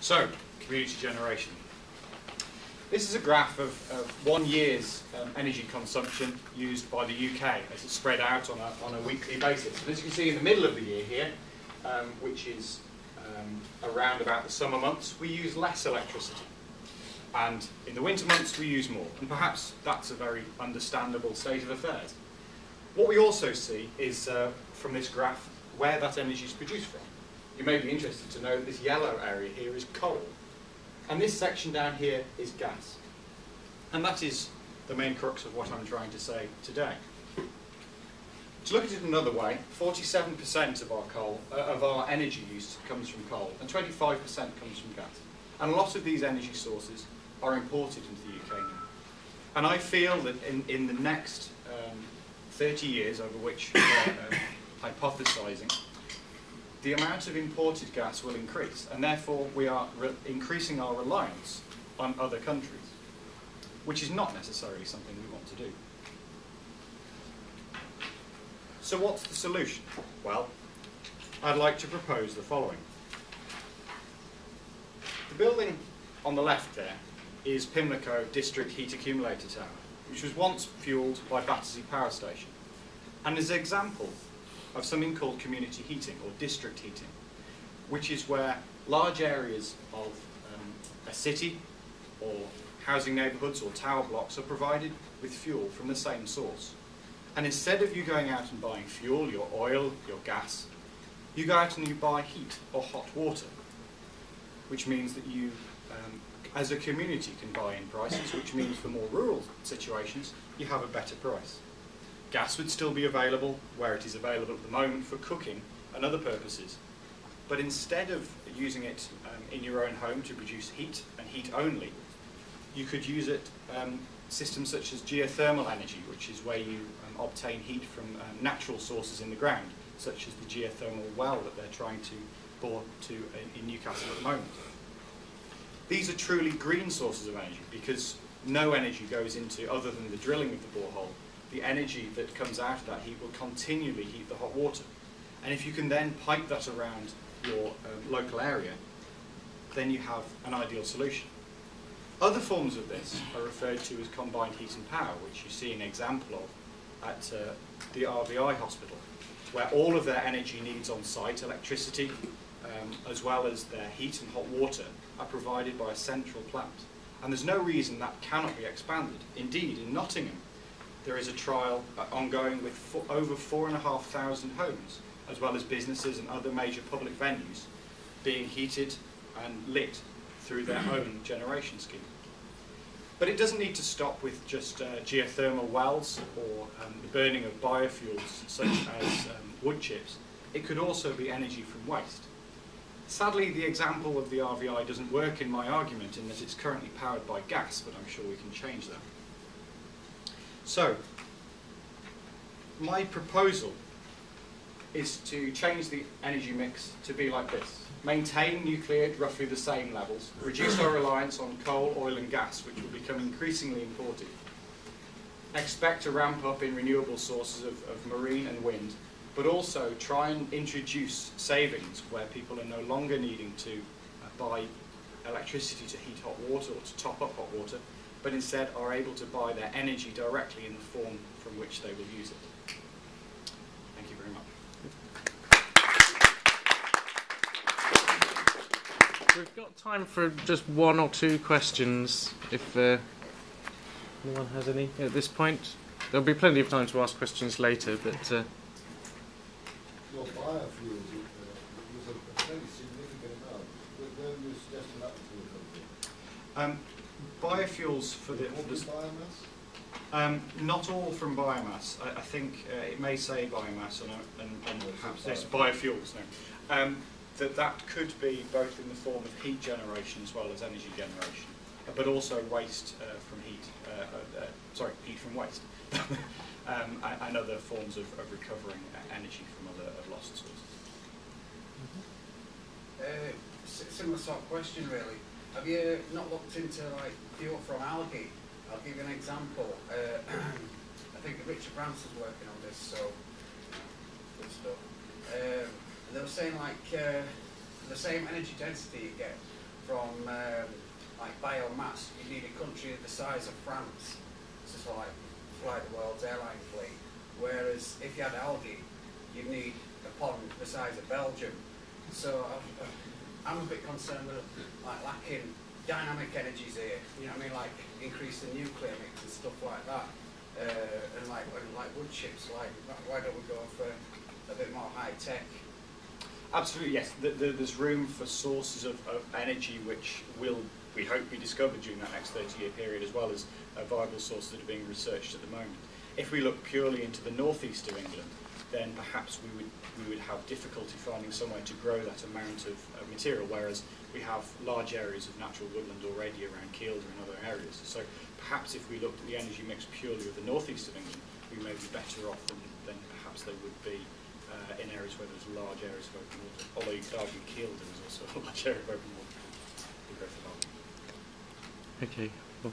So, community generation. This is a graph of 1 year's energy consumption used by the UK as it's spread out on a weekly basis. And as you can see in the middle of the year here, which is around about the summer months, we use less electricity. And in the winter months we use more. And perhaps that's a very understandable state of affairs. What we also see is, from this graph, where that energy is produced from. You may be interested to know that this yellow area here is coal. And this section down here is gas. And that is the main crux of what I'm trying to say today. To look at it another way, 47% of our energy use comes from coal, and 25% comes from gas. And a lot of these energy sources are imported into the UK now. And I feel that in the next 30 years, over which we're hypothesising, the amount of imported gas will increase, and therefore we are increasing our reliance on other countries, which is not necessarily something we want to do. So what's the solution? Well, I'd like to propose the following. The building on the left there is Pimlico District Heat Accumulator Tower, which was once fuelled by Battersea Power Station, and is an example of something called community heating or district heating, which is where large areas of a city or housing neighbourhoods or tower blocks are provided with fuel from the same source. And instead of you going out and buying fuel, your oil, your gas, you go out and you buy heat or hot water, which means that you, as a community, can buy in prices, which means for more rural situations, you have a better price. Gas would still be available where it is available at the moment for cooking and other purposes. But instead of using it in your own home to produce heat and heat only, you could use it systems such as geothermal energy, which is where you obtain heat from natural sources in the ground, such as the geothermal well that they're trying to bore to in Newcastle at the moment. These are truly green sources of energy because no energy goes into, other than the drilling of the borehole, the energy that comes out of that heat will continually heat the hot water. And if you can then pipe that around your local area, then you have an ideal solution. Other forms of this are referred to as combined heat and power, which you see an example of at the RVI hospital, where all of their energy needs on site, electricity, as well as their heat and hot water, are provided by a central plant. And there's no reason that cannot be expanded. Indeed, in Nottingham, there is a trial ongoing with over 4,500 homes, as well as businesses and other major public venues, being heated and lit through their own generation scheme. But it doesn't need to stop with just geothermal wells or the burning of biofuels such as wood chips. It could also be energy from waste. Sadly, the example of the RVI doesn't work in my argument in that it's currently powered by gas, but I'm sure we can change that. So, my proposal is to change the energy mix to be like this. Maintain nuclear at roughly the same levels, reduce our reliance on coal, oil and gas, which will become increasingly imported. Expect a ramp up in renewable sources of marine and wind, but also try and introduce savings where people are no longer needing to buy electricity to heat hot water or to top up hot water, but instead are able to buy their energy directly in the form from which they will use it. Thank you very much. We've got time for just one or two questions, if anyone has any at this point. There'll be plenty of time to ask questions later, but... Your biofuels was a fairly significant amount. Where are you suggesting that to come from? Biofuels for the biomass? Not all from biomass. I think it may say biomass and perhaps there's biofuels. No. That could be both in the form of heat generation as well as energy generation, but also waste from heat. Heat from waste, and other forms of recovering energy from other lost sources. Similar sort of question, really. Have you not looked into like fuel from algae? I'll give you an example. I think Richard Branson's working on this, so good stuff. They were saying like the same energy density you get from like biomass, you need a country the size of France to sort of like fly the world's airline fleet. Whereas if you had algae, you'd need a pond the size of Belgium. So I'm a bit concerned with like lacking dynamic energies here. You know what I mean? Like increase the nuclear mix and stuff like that. And like wood chips, like why don't we go for a bit more high tech? Absolutely, yes. There's room for sources of energy which will, we hope, be discovered during that next 30-year period, as well as viable sources that are being researched at the moment. If we look purely into the northeast of England, then perhaps we would have difficulty finding somewhere to grow that amount of material, whereas we have large areas of natural woodland already around Kielder and other areas. So perhaps if we looked at the energy mix purely of the northeast of England, we may be better off than perhaps they would be in areas where there's large areas of open water. Although you could argue Kielder is also a large area of open water. The growth of algae. Okay. Well,